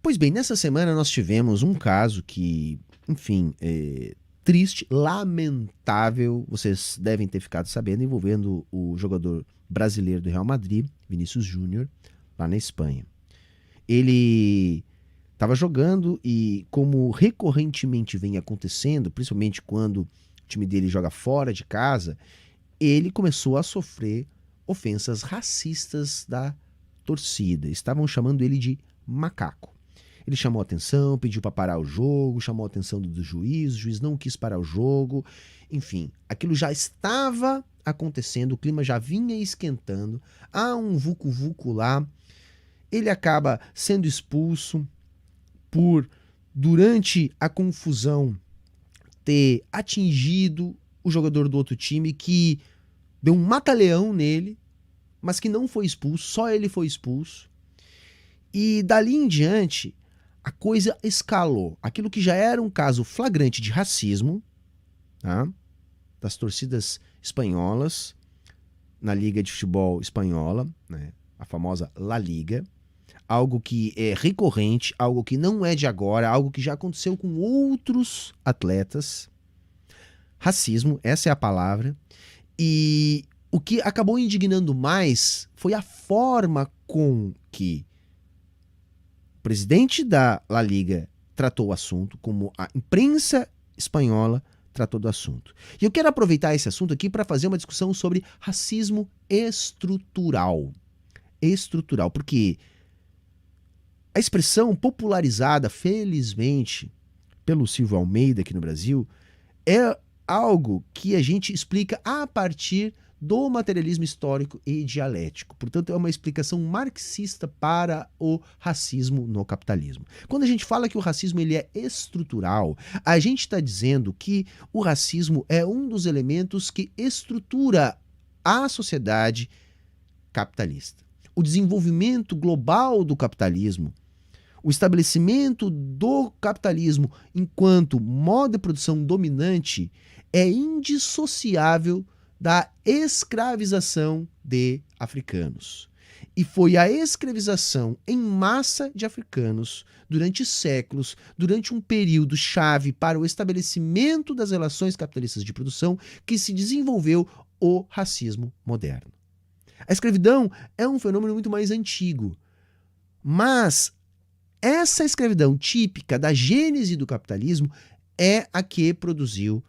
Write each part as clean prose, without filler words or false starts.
Pois bem, nessa semana nós tivemos um caso que, enfim, triste, lamentável, vocês devem ter ficado sabendo, envolvendo o jogador brasileiro do Real Madrid, Vinícius Júnior, lá na Espanha. Ele estava jogando e, como recorrentemente vem acontecendo, principalmente quando o time dele joga fora de casa, ele começou a sofrer ofensas racistas da torcida. Estavam chamando ele de macaco. Ele chamou a atenção, pediu para parar o jogo, chamou a atenção do juiz, o juiz não quis parar o jogo. Enfim, aquilo já estava acontecendo, o clima já vinha esquentando, há um vucu-vucu lá. Ele acaba sendo expulso por, durante a confusão, ter atingido o jogador do outro time, que deu um mata-leão nele, mas que não foi expulso, só ele foi expulso. E dali em diante, a coisa escalou. Aquilo que já era um caso flagrante de racismo, tá? Das torcidas espanholas, na Liga de Futebol Espanhola, né? A famosa La Liga, algo que é recorrente, algo que não é de agora, algo que já aconteceu com outros atletas. Racismo, essa é a palavra. E o que acabou indignando mais foi a forma com que o presidente da La Liga tratou o assunto, como a imprensa espanhola tratou do assunto. E eu quero aproveitar esse assunto aqui para fazer uma discussão sobre racismo estrutural. Estrutural, porque a expressão popularizada, felizmente, pelo Silvio Almeida aqui no Brasil, é algo que a gente explica a partir do materialismo histórico e dialético. Portanto, é uma explicação marxista para o racismo no capitalismo. Quando a gente fala que o racismo ele é estrutural, a gente está dizendo que o racismo é um dos elementos que estrutura a sociedade capitalista. O desenvolvimento global do capitalismo, o estabelecimento do capitalismo enquanto modo de produção dominante é indissociável da escravização de africanos. E foi a escravização em massa de africanos durante séculos, durante um período chave para o estabelecimento das relações capitalistas de produção, que se desenvolveu o racismo moderno. A escravidão é um fenômeno muito mais antigo, mas essa escravidão típica da gênese do capitalismo é a que produziu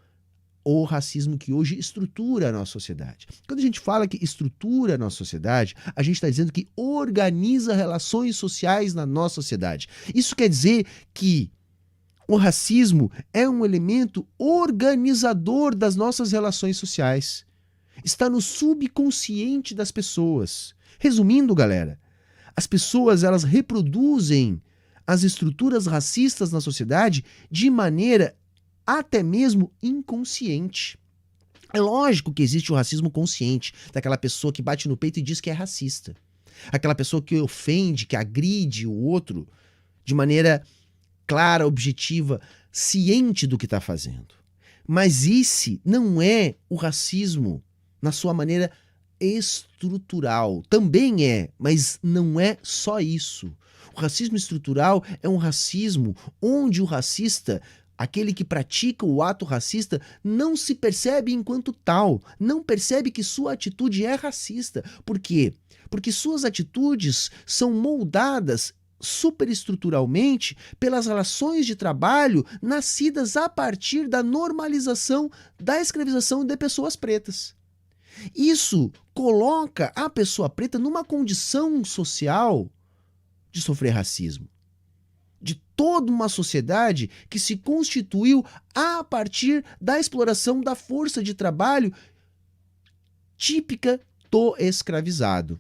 o racismo que hoje estrutura a nossa sociedade. Quando a gente fala que estrutura a nossa sociedade, a gente está dizendo que organiza relações sociais na nossa sociedade. Isso quer dizer que o racismo é um elemento organizador das nossas relações sociais. Está no subconsciente das pessoas. Resumindo, galera, as pessoas elas reproduzem as estruturas racistas na sociedade de maneira até mesmo inconsciente. É lógico que existe o racismo consciente, daquela pessoa que bate no peito e diz que é racista. Aquela pessoa que ofende, que agride o outro de maneira clara, objetiva, ciente do que está fazendo. Mas esse não é o racismo na sua maneira estrutural. Também é, mas não é só isso. O racismo estrutural é um racismo onde o racista, aquele que pratica o ato racista, não se percebe enquanto tal, não percebe que sua atitude é racista. Por quê? Porque suas atitudes são moldadas superestruturalmente pelas relações de trabalho nascidas a partir da normalização da escravização de pessoas pretas. Isso coloca a pessoa preta numa condição social de sofrer racismo. De toda uma sociedade que se constituiu a partir da exploração da força de trabalho típica do escravizado.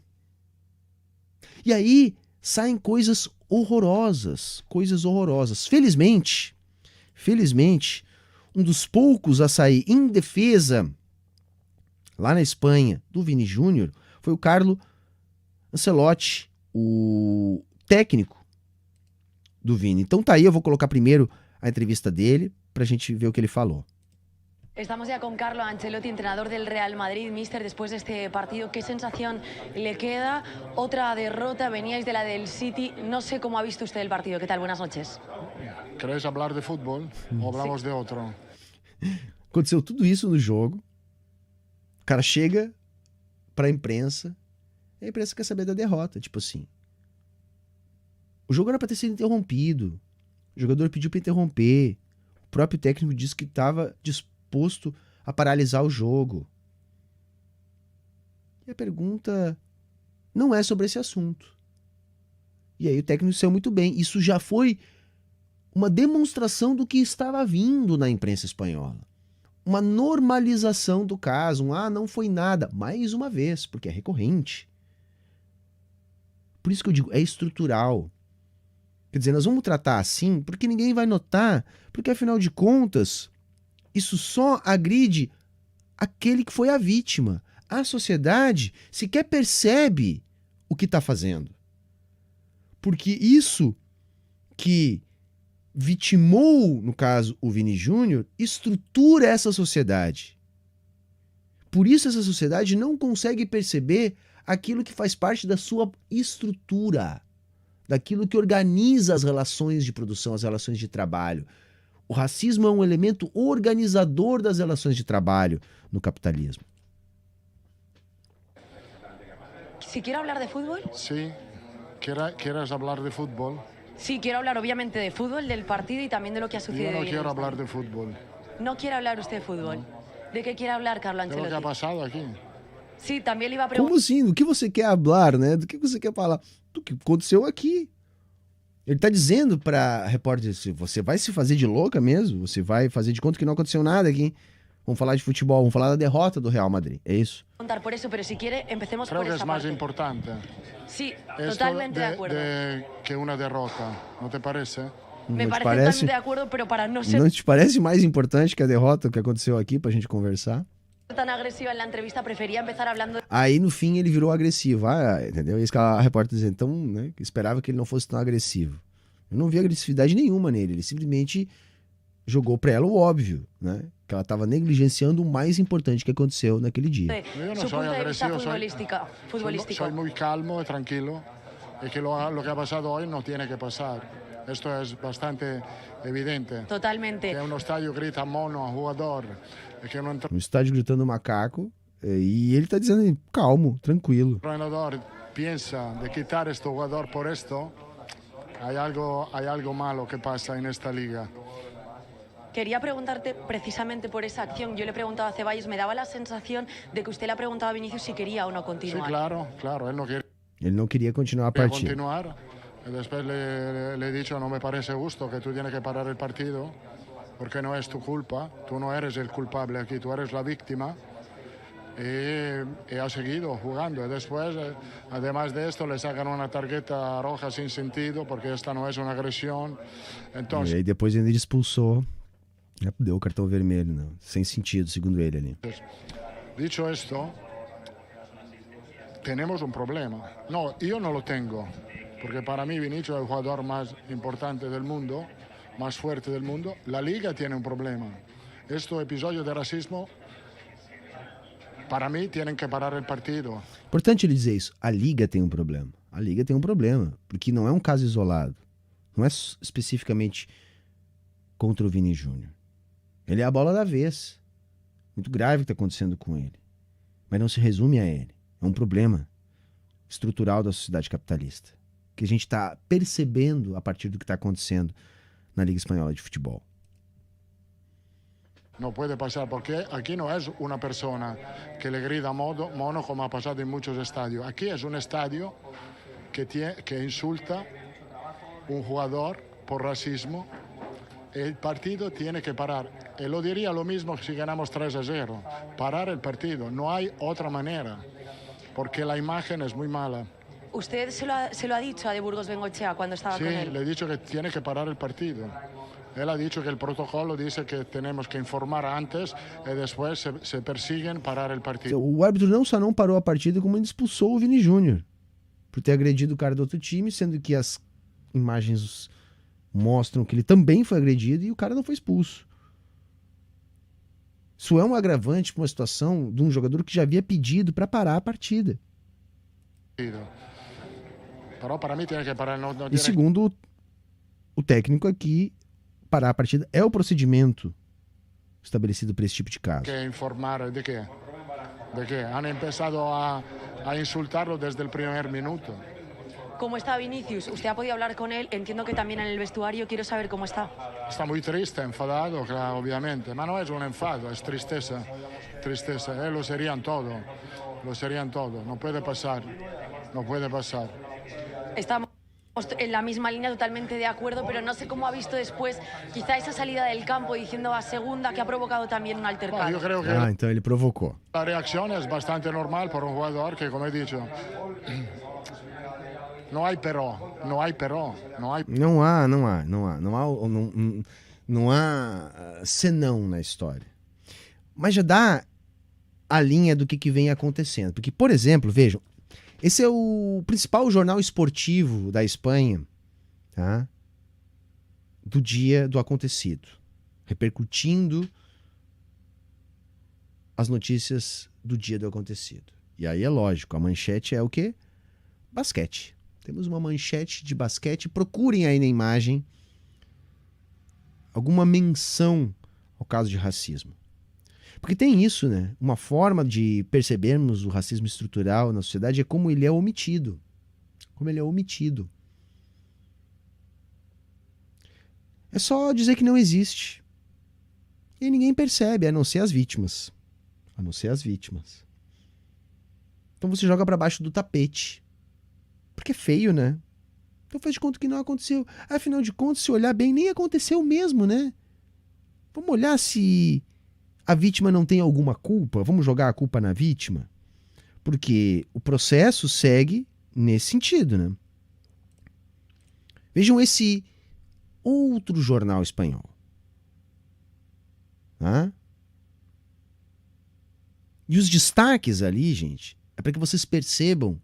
E aí saem coisas horrorosas, coisas horrorosas. Felizmente, um dos poucos a sair em defesa lá na Espanha do Vini Júnior foi o Carlo Ancelotti, o técnico do Vini. Então tá aí, eu vou colocar primeiro a entrevista dele pra gente ver o que ele falou. Estamos ya con Carlo Ancelotti, entrenador del Real Madrid. Mister, después de este partido, ¿qué sensación le queda? Otra derrota, veníais de la del City. No sé cómo ha visto usted el partido. ¿Qué tal? Buenas noches. ¿Queréis hablar de fútbol o hablamos de otro? Aconteceu tudo isso no jogo. O cara chega pra imprensa e a imprensa quer saber da derrota. Tipo assim, o jogo era pra ter sido interrompido. O jogador pediu pra interromper. O próprio técnico disse que estava disposto a paralisar o jogo. E a pergunta não é sobre esse assunto. E aí o técnico saiu muito bem. Isso já foi uma demonstração do que estava vindo na imprensa espanhola. Uma normalização do caso. Não foi nada. Mais uma vez, porque é recorrente. Por isso que eu digo, é estrutural. Quer dizer, nós vamos tratar assim porque ninguém vai notar, porque afinal de contas, isso só agride aquele que foi a vítima. A sociedade sequer percebe o que está fazendo. Porque isso que vitimou, no caso, o Vini Júnior, estrutura essa sociedade. Por isso essa sociedade não consegue perceber aquilo que faz parte da sua estrutura, daquilo que organiza as relações de produção, as relações de trabalho. O racismo é um elemento organizador das relações de trabalho no capitalismo. Si quiero hablar de fútbol. Sí, ¿quieres hablar de fútbol? Sí, quiero hablar obviamente de fútbol, del partido y también de lo que ha sucedido. Yo no hoy en quiero el hablar estadio. de fútbol. No quiere hablar usted de fútbol. ¿De qué quiere hablar, Carlo ¿Qué es lo que ha Ancelotti? pasado aquí? Sí, también le iba a Como preguntar. assim? Do que você quer falar, né? Do que você quer falar? Do que aconteceu aqui. Ele tá dizendo pra repórter, você vai se fazer de louca mesmo? Você vai fazer de conta que não aconteceu nada aqui? Vamos falar de futebol, vamos falar da derrota do Real Madrid. É isso? Por eso, pero si quiere, empecemos Creo por que esa es más parte. importante Sí, esto totalmente de acuerdo. que una derrota, ¿no te parece? Me Não te parece parece? totalmente de acuerdo, pero para no ser Não te parece mais importante que a derrota que aconteceu aqui pra gente conversar? tan agresiva en la entrevista, prefería empezar hablando de Aí no fim ele virou agressivo, entendeu? Isso que a repórter dizendo, então, né, esperava que ele não fosse tão agressivo. Eu não vi agressividade nenhuma nele, ele simplesmente jogou pra ela o óbvio, né? Que ela tava negligenciando o mais importante que aconteceu naquele dia. Yo no su soy punto de vista agresivo, futbolístico. soy muy calmo y tranquilo y que lo que ha pasado hoy no tiene que pasar. Esto es bastante evidente. Totalmente. Que un estadio grita mono a jugador y que un No estádio gritando macaco, e ele tá dizendo calmo, tranquilo. entrenador piensa de quitar este jugador por esto, hay algo malo que pasa en esta liga. Quería preguntarte precisamente por esa acción. Yo le preguntaba a Ceballos, me daba la sensación de que usted le ha preguntado a Vinicius si quería o no Sí, continuar. claro, él no quiere Ele não queria continuar a partida. continuar. Y después le he dicho, no me parece justo que tú tienes que parar el partido, porque no es tu culpa, tú no eres el culpable aquí, tú eres la víctima. Y ha seguido jugando. Y después, además de esto, le sacan una tarjeta roja sin sentido, porque esta no es una agresión. E Entonces, aí depois ele expulsou, deu o cartão vermelho, não, sem sentido, segundo ele ali. dicho esto, tenemos un problema. No, yo no lo tengo, porque para mí Vinicius es el jugador más importante del mundo, más fuerte del mundo. La liga tiene un problema. Estos episodios de racismo, para mí, tienen que parar el partido. Importante ele dizer isso. A Liga tem um problema. A Liga tem um problema, porque não é um caso isolado. Não é especificamente contra o Vini Júnior. Ele é a bola da vez. Muito grave o que está acontecendo com ele. Mas não se resume a ele. É um problema estrutural da sociedade capitalista, que a gente está percebendo a partir do que está acontecendo na Liga Espanhola de Futebol. No puede pasar, porque aquí no es una persona que le grita mono como ha pasado en muchos estadios. Aquí es un estadio que insulta un jugador por racismo. El partido tiene que parar. Y lo diría lo mismo si ganamos 3-0. Parar el partido. No hay otra manera, porque la imagen es muy mala. ¿Usted se lo ha dicho a De Burgos Bengochea cuando estaba Sí, con él? le he dicho que tiene que parar el partido. Él ha dicho que el protocolo dice que tenemos que informar antes y después se persiguen parar el partido. O árbitro não só não parou a partida, como ele expulsou o Vini Júnior por ter agredido o cara do outro time, sendo que as imagens mostram que ele também foi agredido e o cara não foi expulso. Isso é um agravante para uma situação de um jogador que já havia pedido para parar a partida. Però para mí tiene que parar, no E tiene segundo o técnico aqui, parar a partida é o procedimento estabelecido para esse tipo de caso. que informar de qué. ¿De qué? Han empezado a insultarlo desde el primer minuto. ¿Cómo está Vinicius? Usted ha podido hablar con él, entiendo que también en el vestuario, quiero saber cómo está. Está muy triste, enfadado, claro, obviamente. Pero no es un enfado, es tristeza. Tristeza. Lo serían todo. Lo serían todo. No puede pasar. No puede pasar. Estamos en la misma línea, totalmente de acuerdo, pero no sé cómo ha visto después quizá esa salida del campo diciendo a segunda que ha provocado también un Bueno, altercado. yo creo que Então ele provocou. la reacción es bastante normal por un jugador que, como he dicho, no hay pero, no hay pero, no hay. Não há senão na história. Mas já dá a linha do que vem acontecendo. Porque, por exemplo, vejam, esse é o principal jornal esportivo da Espanha, tá? Do dia do acontecido, repercutindo as notícias do dia do acontecido. E aí é lógico, a manchete é o quê? Basquete. Temos uma manchete de basquete. Procurem aí na imagem alguma menção ao caso de racismo. Porque tem isso, né? Uma forma de percebermos o racismo estrutural na sociedade é como ele é omitido. Como ele é omitido. É só dizer que não existe. E ninguém percebe, a não ser as vítimas. A não ser as vítimas. Então você joga pra baixo do tapete. Porque é feio, né? Então faz de conta que não aconteceu. Afinal de contas, se olhar bem, nem aconteceu mesmo, né? Vamos olhar se a vítima não tem alguma culpa? Vamos jogar a culpa na vítima? Porque o processo segue nesse sentido, né? Vejam esse outro jornal espanhol. Tá? E os destaques ali, gente, é para que vocês percebam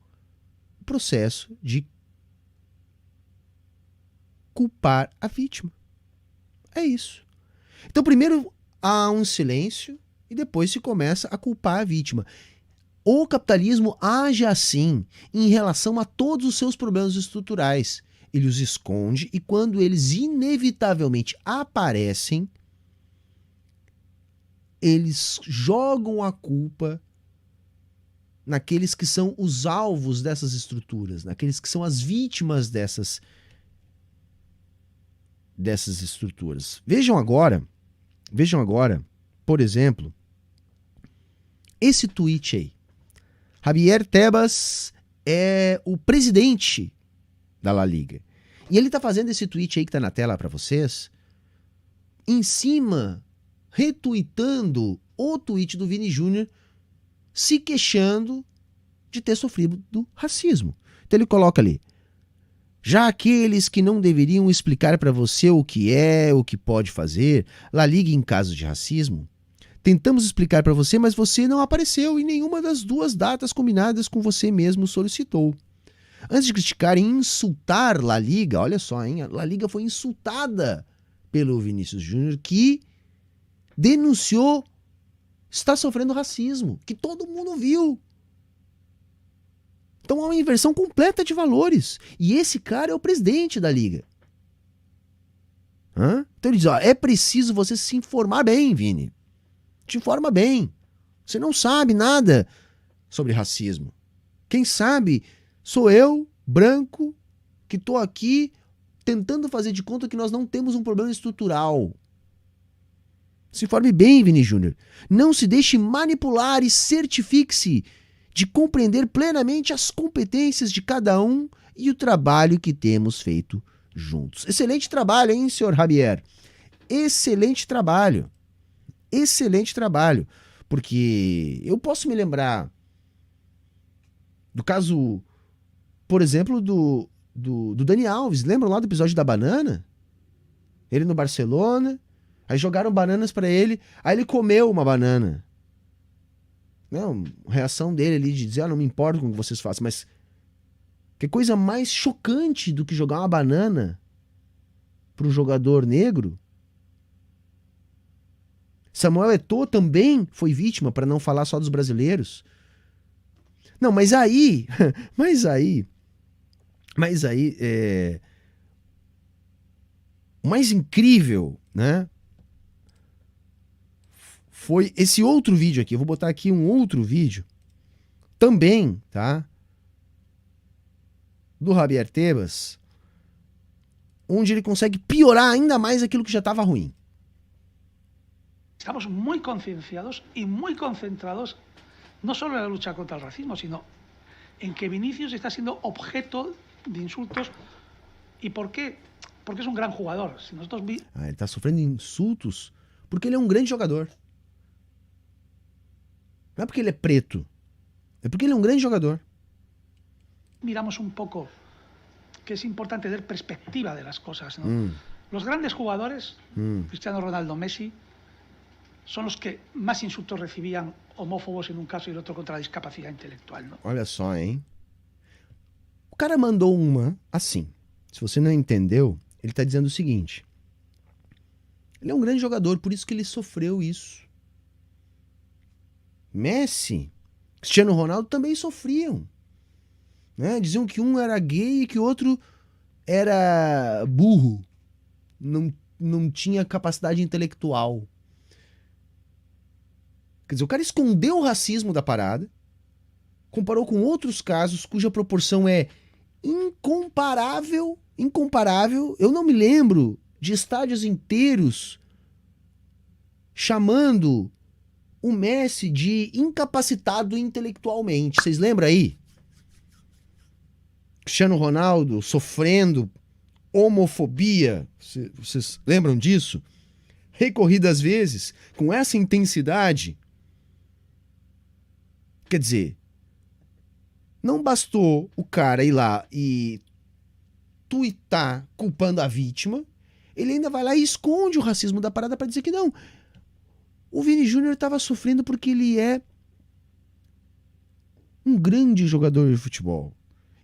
o processo de culpar a vítima. É isso. Então, primeiro há um silêncio e depois se começa a culpar a vítima. O capitalismo age assim em relação a todos os seus problemas estruturais. Ele os esconde e quando eles inevitavelmente aparecem, eles jogam a culpa naqueles que são os alvos dessas estruturas, naqueles que são as vítimas dessas estruturas. Vejam agora, por exemplo, esse tweet aí. Javier Tebas é o presidente da La Liga. E ele tá fazendo esse tweet aí que tá na tela para vocês, em cima, retuitando o tweet do Vini Júnior, se queixando de ter sofrido do racismo. Então ele coloca ali: já aqueles que não deveriam explicar para você o que é, o que pode fazer, La Liga em caso de racismo, tentamos explicar para você, mas você não apareceu em nenhuma das duas datas combinadas com você mesmo solicitou. Antes de criticar e insultar La Liga, olha só, hein? A La Liga foi insultada pelo Vinícius Júnior, que denunciou estar sofrendo racismo, que todo mundo viu. Então há uma inversão completa de valores. E esse cara é o presidente da Liga. Então ele diz, ó, é preciso você se informar bem, Vini. Te informa bem. Você não sabe nada sobre racismo. Quem sabe sou eu, branco, que estou aqui tentando fazer de conta que nós não temos um problema estrutural. Se informe bem, Vini Júnior. Não se deixe manipular e certifique-se de compreender plenamente as competências de cada um e o trabalho que temos feito juntos. Excelente trabalho, hein, senhor Javier? Excelente trabalho. Excelente trabalho. Porque eu posso me lembrar do caso, por exemplo, do Dani Alves. Lembram lá do episódio da banana? Ele no Barcelona, aí jogaram bananas pra ele, aí ele comeu uma banana. Não, a reação dele ali de dizer, não me importo com o que vocês façam, mas que coisa mais chocante do que jogar uma banana para um jogador negro Samuel Eto'o também foi vítima, para não falar só dos brasileiros. Não, mas aí, o mais incrível, né, foi esse outro vídeo aqui. Eu vou botar aqui um outro vídeo, também, tá, do Javier Tebas, onde ele consegue piorar ainda mais aquilo que já estava ruim. Estamos muy concienciados y muy concentrados no solo en la lucha contra el racismo, sino en que Vinicius está siendo objeto de insultos. ¿Y por qué? Porque es un gran jugador. Si nosotros ele está sofrendo insultos porque ele é um grande jogador. Não é porque ele é preto, é porque ele é um grande jogador. miramos un poco que es importante ver perspectiva de las cosas, ¿no? Los grandes jugadores, Cristiano Ronaldo, Messi, son los que más insultos recibían, homófobos en un caso y el otro contra la discapacidad intelectual, ¿no? Olha só, hein? O cara mandou uma assim. Se você não entendeu, ele tá dizendo o seguinte: ele é um grande jogador, por isso que ele sofreu isso. Messi, Cristiano Ronaldo também sofriam, né? Diziam que um era gay e que o outro era burro, não tinha capacidade intelectual. Quer dizer, o cara escondeu o racismo da parada, comparou com outros casos cuja proporção é incomparável. Eu não me lembro de estádios inteiros chamando o Messi de incapacitado intelectualmente. Vocês lembram aí? Cristiano Ronaldo sofrendo homofobia. Vocês lembram disso? Recorridas vezes, com essa intensidade. Quer dizer, não bastou o cara ir lá e tuitar culpando a vítima, ele ainda vai lá e esconde o racismo da parada para dizer que não. O Vini Júnior estava sofrendo porque ele é um grande jogador de futebol.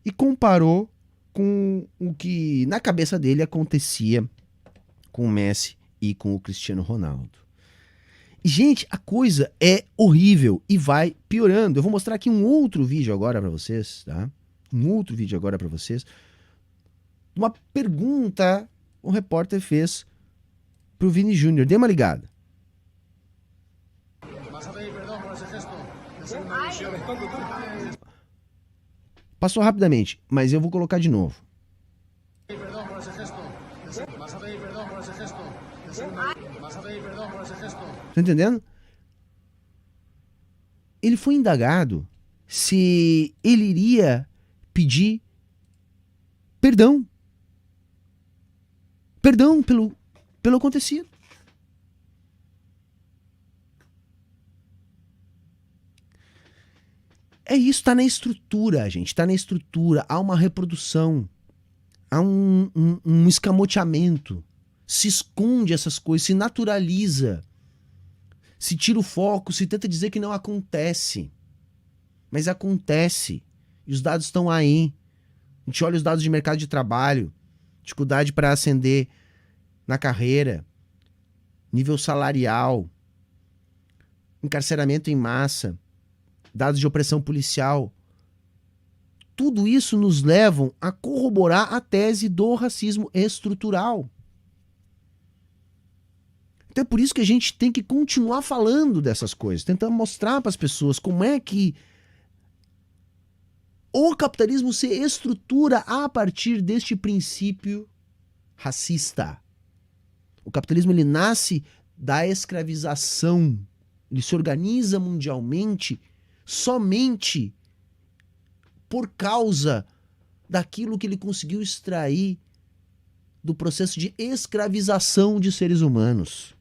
E comparou com o que na cabeça dele acontecia com o Messi e com o Cristiano Ronaldo. E, gente, a coisa é horrível e vai piorando. Eu vou mostrar aqui um outro vídeo agora para vocês, tá? Uma pergunta um repórter fez pro Vini Júnior. Dê uma ligada. Passou rapidamente, mas eu vou colocar de novo. Tá entendendo? Ele foi indagado se ele iria pedir perdão pelo acontecido. É isso, tá na estrutura, gente, tá na estrutura. Há uma reprodução, há um escamoteamento. Se esconde essas coisas, se naturaliza, se tira o foco, se tenta dizer que não acontece. Mas acontece. E os dados estão aí. A gente olha os dados de mercado de trabalho, dificuldade para ascender na carreira, nível salarial, encarceramento em massa, dados de opressão policial. Tudo isso nos levam a corroborar a tese do racismo estrutural. Então é por isso que a gente tem que continuar falando dessas coisas, tentando mostrar para as pessoas como é que o capitalismo se estrutura a partir deste princípio racista. O capitalismo ele nasce da escravização, ele se organiza mundialmente somente por causa daquilo que ele conseguiu extrair do processo de escravização de seres humanos.